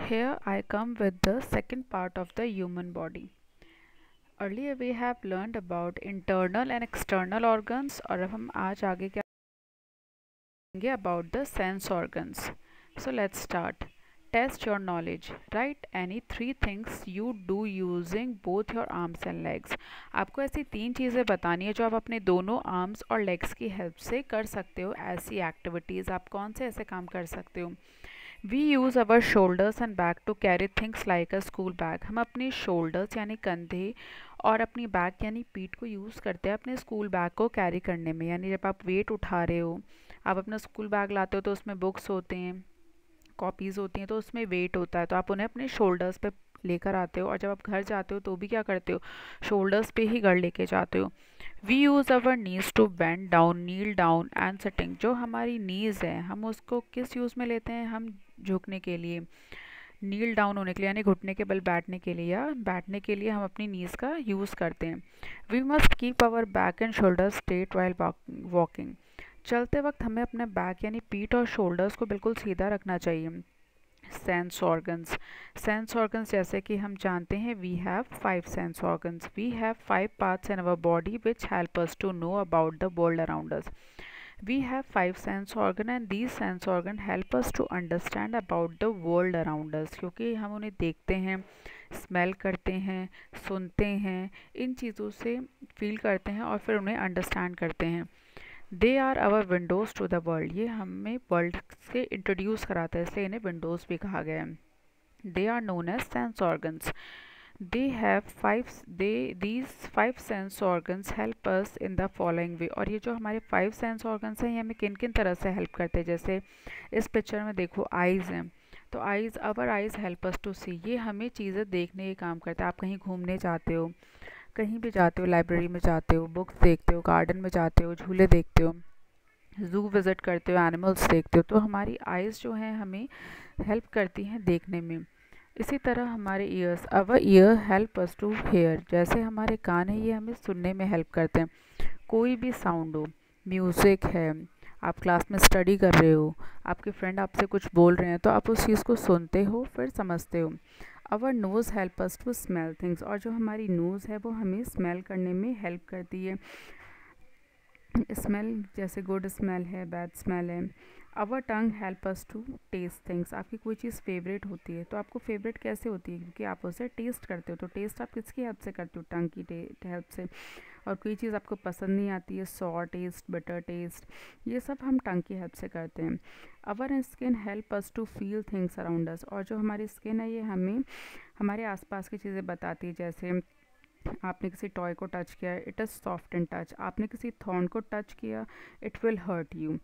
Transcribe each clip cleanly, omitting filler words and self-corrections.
here I come with the second part of the human body. Earlier we have learned about internal and external organs और अब हम आज आगे क्या करेंगे about the sense organs. So let's start. Test your knowledge. Write any three things you do using both your arms and legs. आपको ऐसी तीन चीज़ें बतानी है जो आप अपने दोनों आर्म्स और लेग्स की हेल्प से कर सकते हो. ऐसी एक्टिविटीज़ आप कौन से ऐसे काम कर सकते हो? We use our shoulders and back to carry things like a school bag. हम अपने शोल्डर्स यानी कंधे और अपनी बैक यानी पीठ को यूज़ करते हैं अपने स्कूल बैग को कैरी करने में. यानी जब आप वेट उठा रहे हो, आप अपना स्कूल बैग लाते हो तो उसमें बुक्स होते हैं, कॉपीज़ होती हैं, तो उसमें वेट होता है, तो आप उन्हें अपने शोल्डर्स पे लेकर आते हो. और जब आप घर जाते हो तो भी क्या करते हो? शोल्डर्स पे ही घर लेके जाते हो. We use our knees to bend down, kneel down and sitting. जो हमारी नीज़ है हम उसको किस यूज़ में लेते हैं? हम झुकने के लिए, नील डाउन होने के लिए यानी घुटने के बल बैठने के लिए या बैठने के लिए हम अपनी नीज़ का यूज़ करते हैं. We must keep our back and shoulder straight while walking. चलते वक्त हमें अपने बैक यानी पीठ और शोल्डर्स को बिल्कुल सीधा रखना चाहिए. सेंस ऑर्गन्स जैसे कि हम जानते हैं we have 5 sense organs. We have 5 parts in our body which help us to know about the world around us. We have 5 sense organ and these sense organ help us to understand about the world around us. क्योंकि हम उन्हें देखते हैं, smell करते हैं, सुनते हैं, इन चीज़ों से फील करते हैं और फिर उन्हें अंडरस्टैंड करते हैं. They are our windows to the world. ये हमें वर्ल्ड से इंट्रोड्यूस कराता है, इसलिए इन्हें विंडोज़ भी कहा गया है. They are known as sense organs. These 5 sense organs help us in the following way. और ये जो हमारे 5 sense organs हैं ये हमें किन किन तरह से हेल्प करते हैं? जैसे इस पिक्चर में देखो आइज़ हैं, तो our eyes help us to see. ये हमें चीज़ें देखने के काम करता है. आप कहीं घूमने जाते हो, कहीं भी जाते हो, लाइब्रेरी में जाते हो, बुक्स देखते हो, गार्डन में जाते हो, झूले देखते हो, ज़ू विज़िट करते हो, एनिमल्स देखते हो, तो हमारी आइज़ जो हैं हमें हेल्प करती हैं देखने में. इसी तरह हमारे ears, our ear help us to hear. जैसे हमारे कान है ये हमें सुनने में हेल्प करते हैं. कोई भी साउंड हो, म्यूज़िक है, आप क्लास में स्टडी कर रहे हो, आपके फ्रेंड आपसे कुछ बोल रहे हैं, तो आप उस चीज़ को सुनते हो फिर समझते हो. Our nose help us to smell things. और जो हमारी नोज़ है वो हमें स्मेल करने में हेल्प करती है. स्मेल जैसे गुड स्मेल है, बैड स्मेल है. Our tongue help us to taste things. आपकी कोई चीज़ फेवरेट होती है तो आपको फेवरेट कैसे होती है? क्योंकि आप उसे टेस्ट करते हो. तो टेस्ट आप किसकी हेल्प से करते हो? टंग की हेल्प से. और कोई चीज़ आपको पसंद नहीं आती है, सॉर टेस्ट, बिटर टेस्ट, ये सब हम टंग की हेल्प से करते हैं. Our skin help us to feel things around us. और जो हमारी स्किन है ये हमें हमारे आसपास की चीज़ें बताती है. जैसे आपने किसी टॉय को टच किया, it is soft in touch. आपने किसी थॉर्न को टच किया, इट विल हर्ट यू.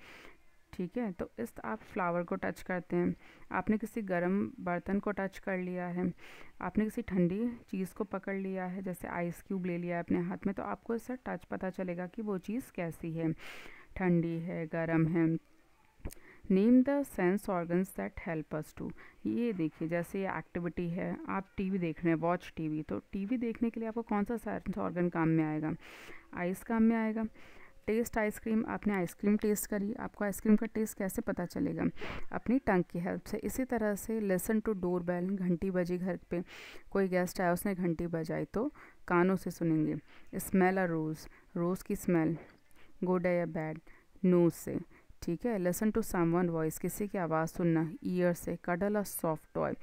ठीक है, तो इस आप फ्लावर को टच करते हैं, आपने किसी गर्म बर्तन को टच कर लिया है, आपने किसी ठंडी चीज़ को पकड़ लिया है, जैसे आइस क्यूब ले लिया है अपने हाथ में, तो आपको इससे टच पता चलेगा कि वो चीज़ कैसी है, ठंडी है, गर्म है. Name the sense organs that help us to. ये देखिए जैसे ये एक्टिविटी है, आप टीवी देख रहे हैं, वॉच टीवी. तो टीवी देखने के लिए आपको कौन सा सेंस ऑर्गन काम में आएगा? आइस काम में आएगा. टेस्ट आइसक्रीम, आपने आइसक्रीम टेस्ट करी, आपको आइसक्रीम का टेस्ट कैसे पता चलेगा? अपनी टंग की हेल्प से. इसी तरह से लिसन टू डोर बेल. घंटी बजी घर पे, कोई गेस्ट आया उसने घंटी बजाई तो कानों से सुनेंगे. स्मेल अ रोज़. रोज़ की स्मेल गुड है या बैड? नोज से. ठीक है. Listen to someone voice. किसी की आवाज़ सुनना ईयर से. Cuddle a soft toy.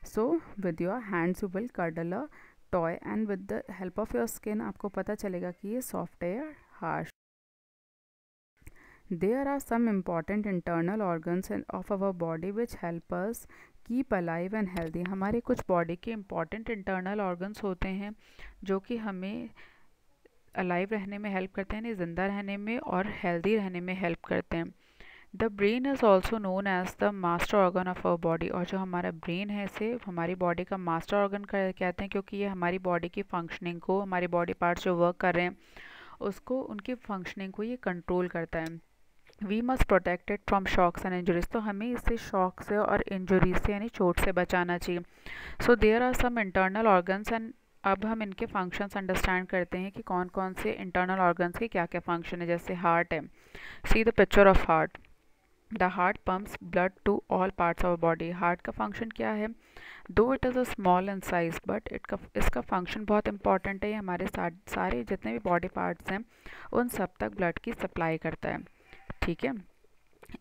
So with your hands you will cuddle a toy and with the help of your skin आपको पता चलेगा कि ये सॉफ्ट है या harsh. There are some important internal organs of our body which help us keep alive and healthy. हमारे कुछ body के important internal organs होते हैं जो कि हमें अलाइव रहने में हेल्प करते हैं, यानी ज़िंदा रहने में और हेल्दी रहने में हेल्प करते हैं. The brain is also known as the master organ of our body. और जो हमारा ब्रेन है इसे हमारी बॉडी का मास्टर ऑर्गन कहते हैं, क्योंकि ये हमारी बॉडी की फंक्शनिंग को, हमारी बॉडी पार्ट्स जो वर्क कर रहे हैं उसको, उनकी फंक्शनिंग को ये कंट्रोल करता है. We must protected from shocks and injuries. तो हमें इससे शॉक से और इंजरीज से यानी चोट से बचाना चाहिए. So there are some internal organs and अब हम इनके फंक्शंस अंडरस्टैंड करते हैं कि कौन कौन से इंटरनल ऑर्गन्स के क्या क्या फंक्शन है. जैसे हार्ट है, see the picture of heart. The heart pumps blood to all parts of body. Heart का फंक्शन क्या है? Though it is a small in size but इसका फंक्शन बहुत इंपॉर्टेंट है। ये हमारे सारे जितने भी बॉडी पार्ट्स हैं उन सब तक ब्लड की सप्लाई करता है। ठीक है।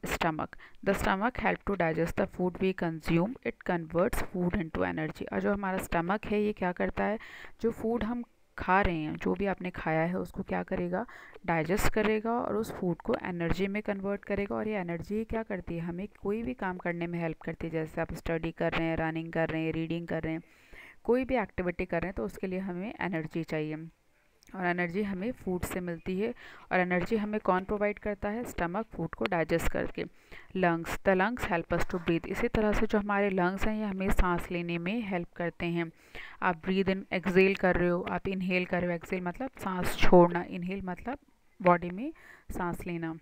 Stomach, the stomach help to digest the food we consume, it converts food into energy. और जो हमारा स्टमक है ये क्या करता है, जो फूड हम खा रहे हैं, जो भी आपने खाया है उसको क्या करेगा, डाइजेस्ट करेगा और उस फूड को एनर्जी में कन्वर्ट करेगा। और ये एनर्जी क्या करती है, हमें कोई भी काम करने में हेल्प करती है। जैसे आप स्टडी कर रहे हैं, रनिंग कर रहे हैं, रीडिंग कर रहे हैं, कोई भी एक्टिविटी कर रहे हैं, तो उसके लिए हमें एनर्जी चाहिए और एनर्जी हमें फूड से मिलती है। और एनर्जी हमें कौन प्रोवाइड करता है, स्टमक, फूड को डाइजेस्ट करके। Lungs, the lungs help us to breathe. इसी तरह से जो हमारे लंग्स हैं ये हमें सांस लेने में हेल्प करते हैं। आप ब्रीद इन एक्सेल कर रहे हो, आप इनहेल कर रहे हो, एक्सेल मतलब सांस छोड़ना, इनहेल मतलब बॉडी में सांस लेना।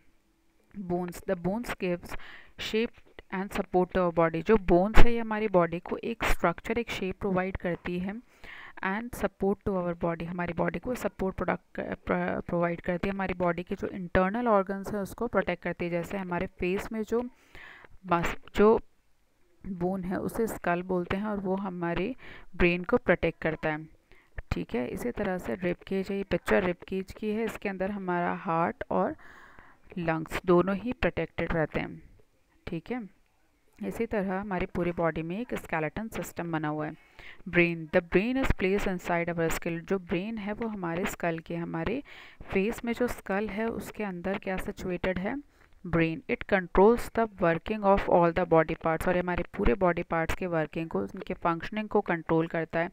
Bones, the bones gives shape and support to our body. जो बोन्स है ये हमारी बॉडी को एक स्ट्रक्चर, एक शेप प्रोवाइड करती है and support to our body, हमारी बॉडी को सपोर्ट प्रोवाइड करती है। हमारी बॉडी के जो इंटरनल ऑर्गन्स हैं उसको प्रोटेक्ट करती है। जैसे हमारे फेस में जो बोन है उसे स्कल बोलते हैं और वो हमारे ब्रेन को प्रोटेक्ट करता है। ठीक है। इसी तरह से रिब केज है, ये पिक्चर रिब केज की है, इसके अंदर हमारा हार्ट और लंग्स दोनों ही प्रोटेक्टेड रहते हैं। ठीक है। इसी तरह हमारी पूरी बॉडी में एक स्केलेटन सिस्टम बना हुआ है। Brain, the brain is place inside our skull. जो ब्रेन है वो हमारे स्कल के, हमारे फेस में जो स्कल है उसके अंदर क्या सिचुएटेड है, brain. It controls the working of all the body parts. और हमारे पूरे बॉडी पार्ट्स के वर्किंग को, उनके फंक्शनिंग को कंट्रोल करता है।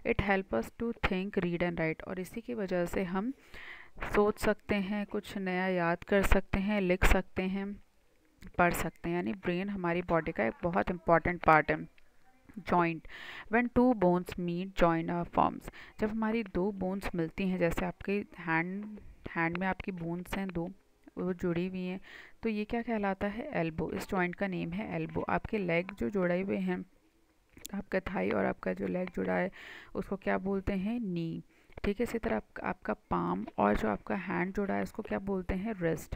It help us to think, read and write. और इसी की वजह से हम सोच सकते हैं, कुछ नया याद कर सकते हैं, लिख सकते हैं, पढ़ सकते हैं। यानी ब्रेन हमारी बॉडी का एक बहुत इंपॉर्टेंट पार्ट है। Joint, when two bones meet joint are forms. जब हमारी दो बोन्स मिलती हैं, जैसे आपके हैंड में आपकी बोन्स हैं दो, वो जुड़ी हुई हैं, तो ये क्या कहलाता है, एल्बो। इस जॉइंट का नेम है एल्बो। आपके लेग जो जुड़े हुए हैं, आपका थाई और आपका जो लेग जुड़ा है उसको क्या बोलते हैं, नी। ठीक है। इसी तरह आपका पाम और जो आपका हैंड जुड़ा है उसको क्या बोलते हैं, रिस्ट।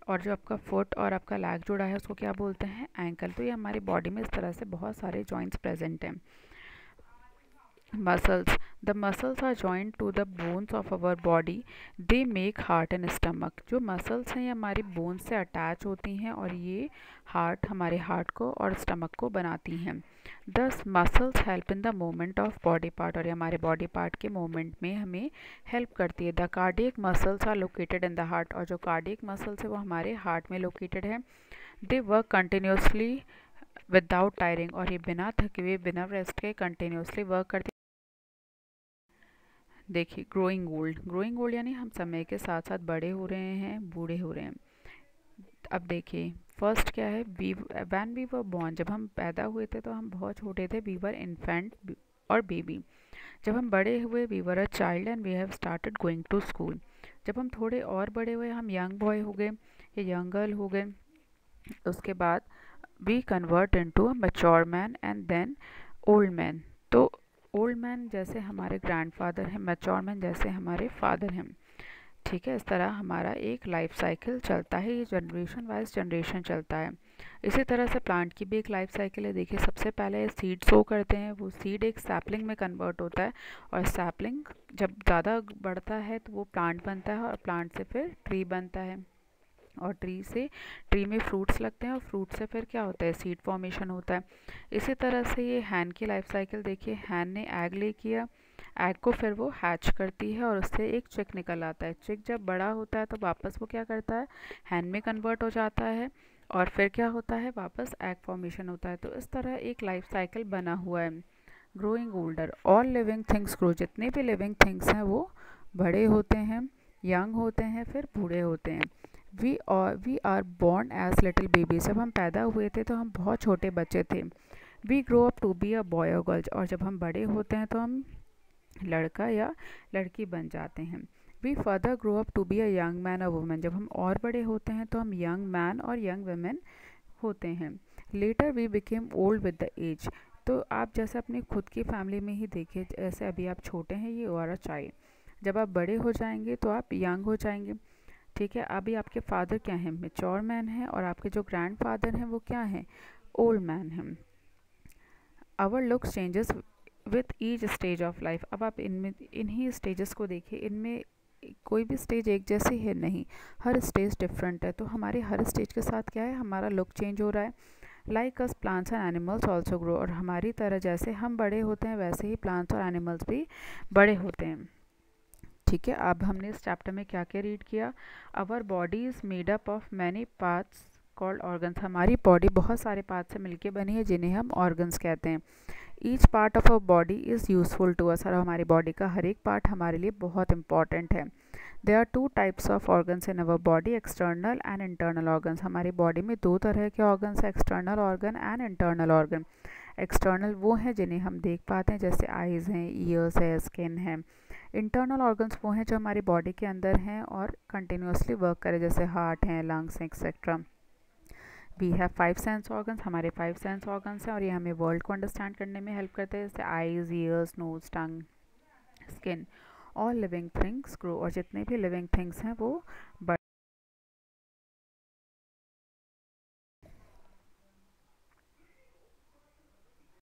और जो आपका फुट और आपका लेग जुड़ा है उसको क्या बोलते हैं, एंकल। तो ये हमारी बॉडी में इस तरह से बहुत सारे जॉइंट्स प्रेजेंट हैं। Muscles, the muscles are joint to the bones of our body, they make heart and stomach. जो मसल्स हैं ये हमारी बोन्स से अटैच होती हैं और ये हमारे हार्ट को और स्टमक को बनाती हैं। दस muscles help in the movement of body part. और ये हमारे बॉडी पार्ट के मूवमेंट में हमें हेल्प करती है। The cardiac muscles are located in the heart. और जो कार्डियक मसल्स है वो हमारे हार्ट में लोकेटेड है। They work continuously without tiring. और ये बिना थके हुए, बिना रेस्ट के कंटिन्यूसली वर्क करती। देखिए, ग्रोइंग ओल्ड, ग्रोइंग ओल्ड यानी हम समय के साथ साथ बड़े हो रहे हैं, बूढ़े हो रहे हैं। अब देखिए, फर्स्ट क्या है, व्हेन वी वर बॉर्न। जब हम पैदा हुए थे तो हम बहुत छोटे थे, वी वर इन्फेंट और बेबी। जब हम बड़े हुए, we were a child and we have started going to school. जब हम थोड़े और बड़े हुए, हम यंग बॉय हो गए या यंग गर्ल हो गए। उसके बाद we convert into a mature man and then old man. तो ओल्ड मैन जैसे हमारे ग्रैंडफादर हैं, मैच्योर मैन जैसे हमारे फादर हैं। ठीक है। इस तरह हमारा एक लाइफ साइकिल चलता है, ये जनरेशन वाइज जनरेशन चलता है। इसी तरह से प्लांट की भी एक लाइफ साइकिल है। देखिए, सबसे पहले सीड सो करते हैं, वो सीड एक सैपलिंग में कन्वर्ट होता है और सैपलिंग जब ज़्यादा बढ़ता है तो वो प्लांट बनता है और प्लांट से फिर ट्री बनता है और ट्री में फ्रूट्स लगते हैं और फ्रूट से फिर क्या होता है, सीड फॉर्मेशन होता है। इसी तरह से ये हैन की लाइफ साइकिल देखिए, हैन ने एग ले किया, एग को फिर वो हैच करती है और उससे एक चिक निकल आता है। चिक जब बड़ा होता है तो वापस वो क्या करता है, हैन में कन्वर्ट हो जाता है और फिर क्या होता है, वापस एग फॉर्मेशन होता है। तो इस तरह एक लाइफ साइकिल बना हुआ है। Growing older, all living things grow. जितने भी लिविंग थिंग्स हैं वो बड़े होते हैं, यंग होते हैं, फिर बूढ़े होते हैं। We are born as little baby. जब हम पैदा हुए थे तो हम बहुत छोटे बच्चे थे। We grow up to be a boy और गर्ल। और जब हम बड़े होते हैं तो हम लड़का या लड़की बन जाते हैं। We further grow up to be a young man और वुमेन। जब हम और बड़े होते हैं तो हम यंग मैन और यंग वुमेन होते हैं। Later we became old with the age. तो आप जैसे अपनी खुद की फैमिली में ही देखिए, जैसे अभी आप छोटे हैं, ये और अ चाइल्ड। जब आप बड़े हो जाएंगे तो आप यंग हो जाएंगे। ठीक है, अभी आपके फादर क्या हैं, मेच्योर मैन हैं, और आपके जो ग्रैंड फादर हैं वो क्या हैं, ओल्ड मैन हैं। Our looks changes with each stage of life. अब आप इनमें इन्हीं स्टेजेस को देखिए, इनमें कोई भी स्टेज एक जैसी है नहीं, हर स्टेज डिफरेंट है। तो हमारे हर स्टेज के साथ क्या है, हमारा लुक चेंज हो रहा है। Like us plants and animals also grow, और हमारी तरह जैसे हम बड़े होते हैं वैसे ही प्लांट्स और एनिमल्स भी बड़े होते हैं। ठीक है, अब हमने इस चैप्टर में क्या क्या रीड किया। Our body is made up of many parts called organs. हमारी बॉडी बहुत सारे पार्ट से मिलकर बनी है जिन्हें हम ऑर्गन्स कहते हैं। Each part of our body is useful to us, और हमारी बॉडी का हर एक पार्ट हमारे लिए बहुत इंपॉर्टेंट है। There are two types of organs in our body, external and internal organs. हमारी बॉडी में दो तरह के ऑर्गन्स हैं, external organ and internal organ. External वो हैं जिन्हें हम देख पाते हैं, जैसे आइज़ हैं, ईयर्स है, स्किन है। इंटरनल ऑर्गन्स वो हैं जो हमारी बॉडी के अंदर हैं और कंटिन्यूसली वर्क करें, जैसे हार्ट हैं, लंग्स हैं, etcetera. We have 5 sense organs, हमारे 5 सेंस ऑर्गन्स हैं, और ये हमें वर्ल्ड को अंडरस्टैंड करने में हेल्प करते हैं, जैसे eyes, ears, nose, tongue, skin. All living things grow, और जितने भी लिविंग थिंग्स हैं वो